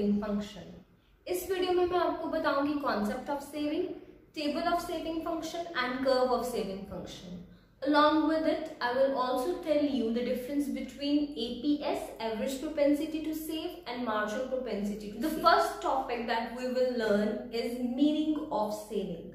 Saving function. इस video में मैं आपको बताऊंगी concept of saving, table of saving function and curve of saving function. Along with it, I will also tell you the difference between APS, average propensity to save, and marginal propensity to save. The first topic that we will learn is meaning of saving.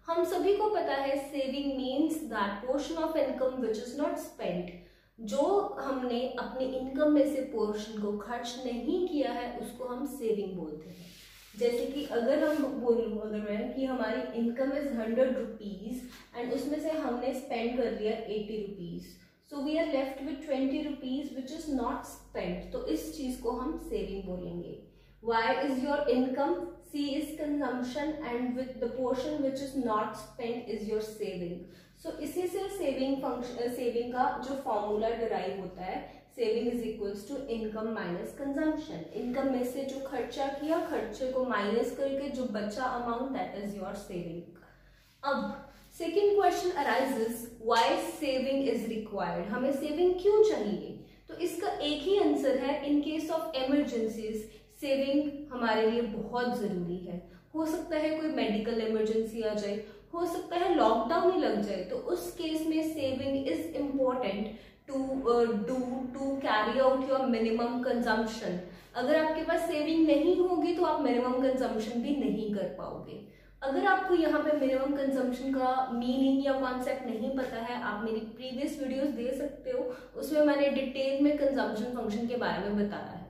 हम सभी को पता है saving means that portion of income which is not spent. जो हमने अपने income में से पोर्शन को खर्च नहीं किया है उसको हम सेविंग बोलते हैं। जैसे कि अगर हम बोलूँ अगर मैं कि हमारी इनकम इज 100 रुपीज एंड उसमें से हमने स्पेंड कर लिया 80 rupees, so we are left with 20 rupees which is not spent, तो इस चीज को हम सेविंग बोलेंगे। Y is your income, C is consumption and with the portion which is not spent is your saving. So इसी से saving function, saving का जो फॉर्मूला डिराइव होता है, saving is equals to income minus consumption. Income में से जो खर्चा किया, खर्चे को माइनस करके जो बचा amount, that is your saving. अब second question arises, why saving is required, हमें सेविंग क्यों चाहिए? तो इसका एक ही आंसर है, in case of emergencies saving हमारे लिए बहुत जरूरी है। हो सकता है कोई मेडिकल इमरजेंसी आ जाए, हो सकता है लॉकडाउन ही लग जाए, तो उस केस में saving is important to carry out your minimum consumption. अगर आपके पास सेविंग नहीं होगी तो आप मिनिमम कंजम्पशन भी नहीं कर पाओगे। अगर आपको यहाँ पे मिनिमम कंजम्पशन का मीनिंग या कॉन्सेप्ट नहीं पता है, आप मेरी प्रीवियस वीडियोस दे सकते हो, उसमें मैंने डिटेल में कंजम्पशन फंक्शन के बारे में बताया है।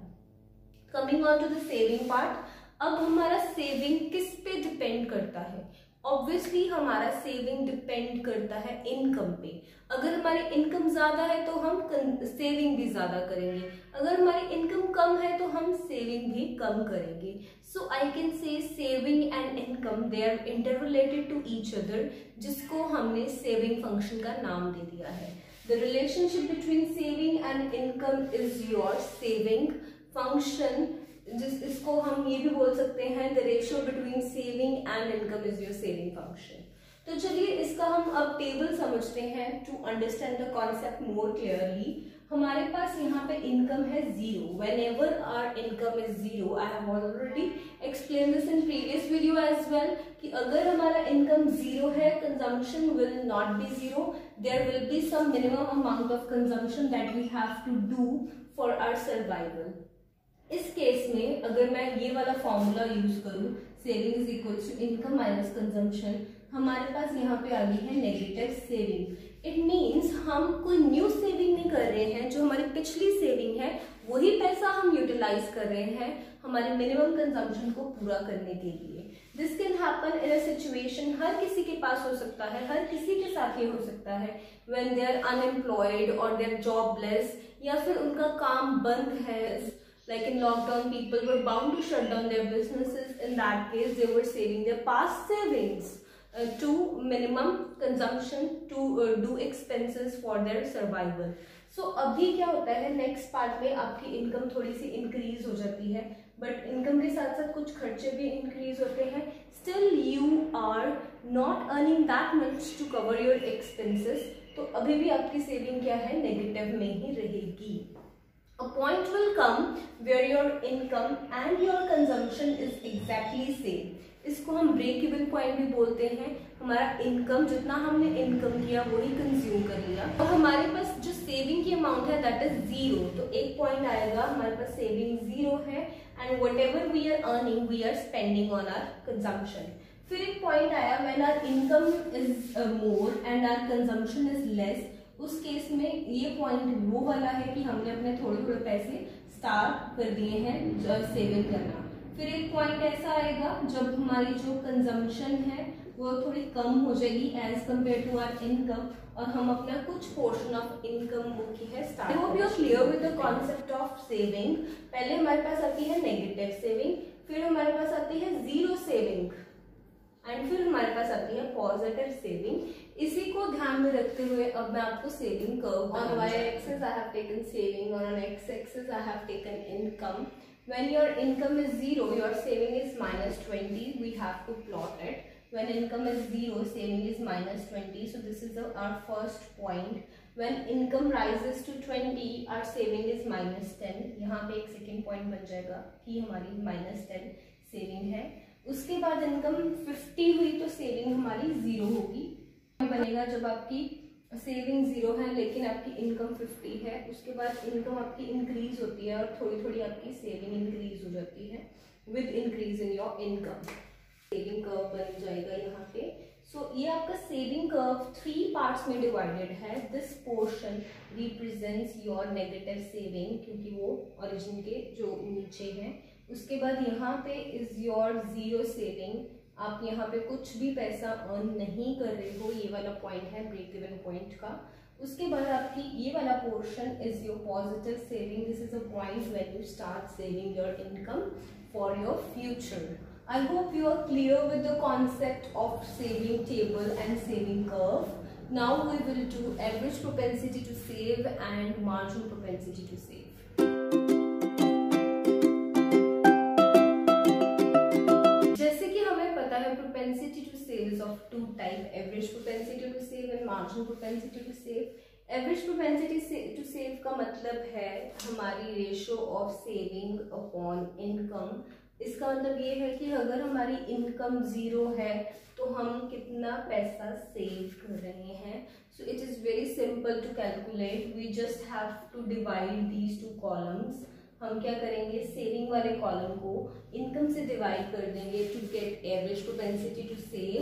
Coming on to the saving part, अब हमारा सेविंग किस पे डिपेंड करता है? ऑब्वियसली हमारा सेविंग डिपेंड करता है इनकम पे। अगर हमारी इनकम ज्यादा है तो हम सेविंग भी ज्यादा करेंगे, अगर हमारी इनकम कम है तो हम सेविंग भी कम करेंगे। So I can say saving and income they are interrelated to each other, जिसको हमने सेविंग फंक्शन का नाम दे दिया है। The relationship between saving and income is your saving function, इसको हम ये भी बोल सकते हैं the ratio between saving and income is your saving function. तो चलिए इसका हम अब टेबल समझते हैं to understand the concept more clearly. हमारे पास यहाँ पे इनकम है 0। whenever our income is 0, I have already explained this in previous video as well, कि अगर हमारा इनकम 0 है, consumption will not be 0, there will be some minimum amount of consumption that we have to do for our survival। इस case में अगर मैं ये वाला फॉर्मूला यूज करूं, saving is equal to income minus consumption, हमारे पास यहाँ पे आ गई है नेगेटिव सेविंग। इट मीन्स हम कोई न्यू सेविंग नहीं कर रहे हैं, जो हमारी पिछली सेविंग है वही पैसा हम यूटिलाइज कर रहे हैं हमारे मिनिमम कंजम्पशन को पूरा करने के लिए। This can happen in a situation, हर किसी के पास हो सकता है, हर किसी के साथ ये हो सकता है, व्हेन दे आर अनएम्प्लॉयड और दे आर जॉबलेस, या फिर उनका काम बंद है। Like in lockdown, people were bound to shut down their businesses. In that case, they were saving their past savings to minimum consumption to do expenses for their survival. So अभी क्या होता है, नेक्स्ट पार्ट में आपकी income थोड़ी सी increase हो जाती है, बट इनकम के साथ साथ कुछ खर्चे भी इंक्रीज होते हैं। Still you are not earning that much to cover your expenses. तो अभी भी आपकी सेविंग क्या है, नेगेटिव में ही रहेगी। A point will come where your income and your consumption is exactly same. इसको हम ब्रेक इवन पॉइंट भी बोलते हैं। हमारा इनकम, जितना हमने इनकम किया वही कंज्यूम कर लिया, और हमारे पास जो सेविंग की अमाउंट है दैट इज 0। तो एक पॉइंट आएगा, हमारे पास सेविंग 0 है and whatever we are earning we are spending on our consumption. फिर एक पॉइंट आया when our income is more and our consumption is less, उस केस में ये पॉइंट वो वाला है कि हमने अपने थोड़े थोड़े पैसे स्टार्ट कर दिए हैं सेविंग करना। फिर एक पॉइंट ऐसा आएगा जब हमारी जो कंजम्पशन है वो थोड़ी कम हो जाएगी as compare to our income, और हम अपना कुछ पोर्शन ऑफ इनकम वो की है start. I hope you are clear with the concept of saving. पहले हमारे पास आती है नेगेटिव सेविंग, फिर हमारे पास आती है 0 सेविंग, एंड फिर हमारे पास आती है पॉजिटिव सेविंग। इसी को ध्यान में रखते हुए अब मैं आपको saving curve, on Y axis I have taken saving, on X axis I have taken income. When your income is 0, your saving is -20. We have to plot it. When income is 0, saving is -20. So this is our first point. When income rises to 20 our saving is -10। यहाँ पे एक second point बन जाएगा कि हमारी -10 saving है। उसके बाद इनकम 50 हुई तो सेविंग हमारी 0 होगी। बनेगा जब आपकी सेविंग 0 है लेकिन आपकी इनकम 50 है। उसके बाद इनकम आपकी इंक्रीज होती है और थोड़ी थोड़ी आपकी सेविंग इंक्रीज हो जाती है with increase in your income. Saving curve बन जाएगा यहाँ पे। सो ये आपका सेविंग कर्व 3 पार्ट्स में डिवाइडेड है। This portion represents your negative saving क्योंकि वो ओरिजिन के जो नीचे है। उसके बाद यहाँ पे इज योर 0 सेविंग, आप यहाँ पे कुछ भी पैसा अर्न नहीं कर रहे हो, ये वाला पॉइंट है ब्रेक इवन पॉइंट का। उसके बाद आपकी ये वाला portion is your positive saving. This is a point when you start saving your income for your future. I hope you are clear with the concept of saving table and saving curve. Now we will do average propensity to save and marginal propensity to save. जैसे कि हमें पता है propensity to save is of 2 types, average propensity to save and marginal propensity to save. Average propensity to save का मतलब है हमारी ratio of saving upon income। इसका मतलब ये है कि अगर हमारी इनकम 0 है तो हम कितना पैसा सेव कर रहे हैं। So it is very simple to calculate. We just have to divide these 2 columns. हम क्या करेंगे, सेविंग वाले कॉलम को इनकम से डिवाइड कर देंगे to get average propensity to save.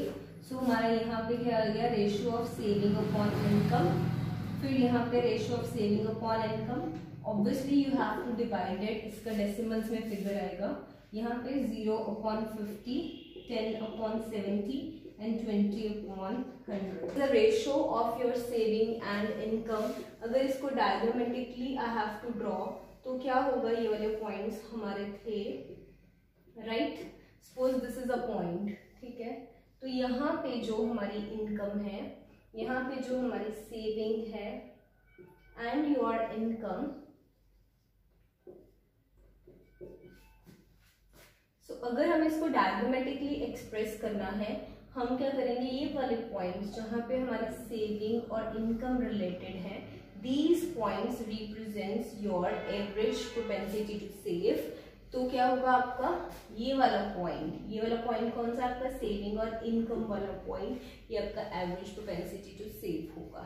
So हमारा यहाँ पे क्या आ गया, ratio of saving upon income. फिर यहाँ पे ratio of saving upon income, obviously you have to divide it. इसका डेसिमल्स में फिगर आएगा यहाँ पे 0/50, 10/70 and 20/100। The ratio of your saving and income, अगर इसको diagrammatically I have to draw तो क्या होगा, ये वाले पॉइंट्स हमारे थे, right. Suppose this is a point, ठीक है। तो यहाँ पे जो हमारी इनकम है, यहाँ पे जो हमारी सेविंग है एंड योर इनकम। अगर हमें इसको डायग्रामेटिकली एक्सप्रेस करना है, हम क्या करेंगे, ये वाले पॉइंट्स जहाँ पे हमारी सेविंग और इनकम रिलेटेड है, these points represents your average propensity to save. तो क्या होगा आपका ये वाला पॉइंट कौन सा, आपका सेविंग और इनकम वाला पॉइंट, ये आपका एवरेज प्रोपेंसिटी टू सेव होगा।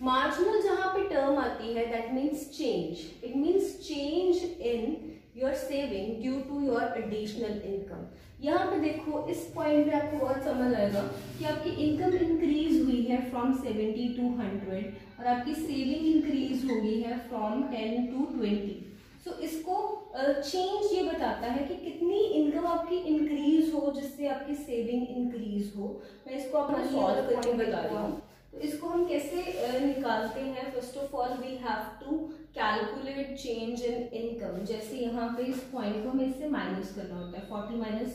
मार्जिनल जहाँ पे टर्म आती है, that means change. It means change in your saving due to your additional income. यहाँ पे देखो, इस पॉइंट पे आपको बहुत समझ आएगा कि आपकी इनकम इंक्रीज हुई है फ्रॉम 70 to 100 और आपकी सेविंग इंक्रीज हो गई है फ्रॉम 10 to 20। सो इसको चेंज ये बताता है कि कितनी इनकम आपकी इंक्रीज हो जिससे आपकी सेविंग इंक्रीज हो। मैं इसको आपको सॉल्व करके बता रही हूँ। तो इसको हम कैसे निकालते हैं, first of all we have to calculate change in income. जैसे यहाँ पे इस पॉइंट को हमें इससे माइनस करना होता है। 40 minus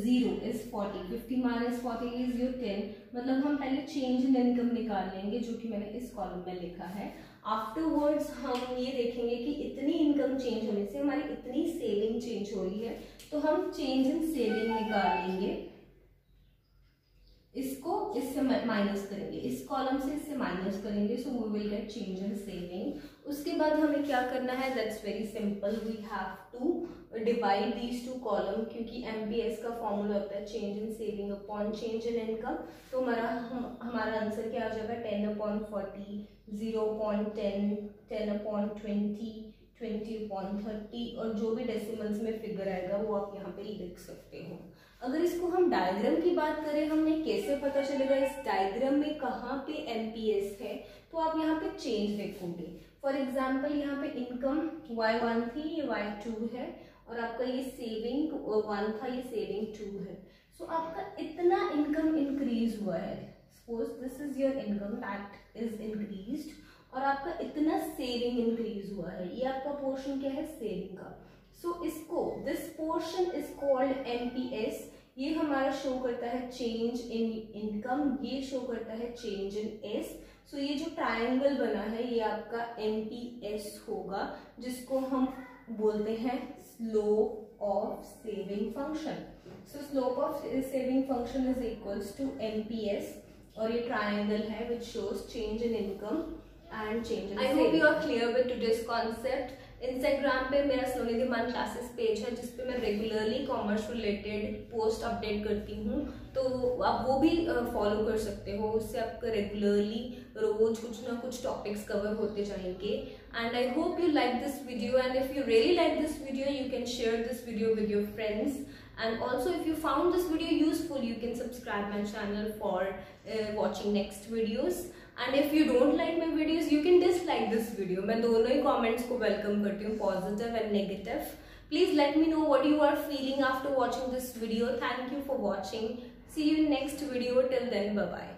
0 is 40, 50 minus 40 is your 10। मतलब हम पहले चेंज इन इनकम निकाल लेंगे, जो कि मैंने इस कॉलम में लिखा है। आफ्टरवर्ड्स हम ये देखेंगे कि इतनी इनकम चेंज होने से हमारी इतनी सेविंग चेंज हो रही है, तो हम चेंज इन सेविंग निकाल लेंगे। इसको इससे माइनस करेंगे, इस कॉलम से इससे माइनस करेंगे, so we will get change in saving. उसके बाद हमें क्या करना है, that's very simple. We have to divide these 2 column, क्योंकि एमपीएस का फॉर्मूला होता है change in saving upon change in income. तो हमारा आंसर क्या आ जाएगा, 10/40, 0/10, 10/20, 20/30, और जो भी डेसिमल्स में फिगर आएगा वो आप यहाँ पे लिख सकते हो। अगर इसको हम डायग्राम की बात करें, हमें कैसे पता चलेगा इस डायग्राम में कहाँ पे एमपीएस है, तो आप यहाँ पे चेंज देखोगे। फॉर एग्जाम्पल यहाँ पे इनकम y1 थी, ये y2 है, और आपका ये सेविंग 1 था, ये सेविंग 2 है। सो आपका इतना इनकम इंक्रीज हुआ है। Suppose this is your income that is increased, और आपका इतना सेविंग इंक्रीज हुआ है। ये आपका पोर्शन क्या है, सेविंग का। सो इसको, this portion is called MPS. ये हमारा शो करता है चेंज इन इनकम, ये शो करता है चेंज इन एस। सो ये जो ट्रायंगल बना है ये आपका एमपीएस होगा, जिसको हम बोलते हैं slope of saving function. So slope of saving function is equals to MPS, और ये ट्रायंगल है which shows change in income and change in saving. I hope you are clear with today's concept. Instagram पे मेरा स्लोनी Dhiman classes page है जिसपे मैं regularly commerce related post update करती हूँ, तो आप वो भी फॉलो कर सकते हो। उससे आपका रेगुलरली रोज कुछ ना कुछ टॉपिक्स कवर होते जाएंगे। And I hope you like this video, and if you really like this video you can share this video with your friends. And also if you found this video useful, you can subscribe my channel for watching next videos. And if you don't like my videos, you can dislike this video. मैं दोनों ही comments को welcome करती हूँ, positive and negative. Please let me know what you are feeling after watching this video. Thank you for watching. See you in next video. Till then, bye bye.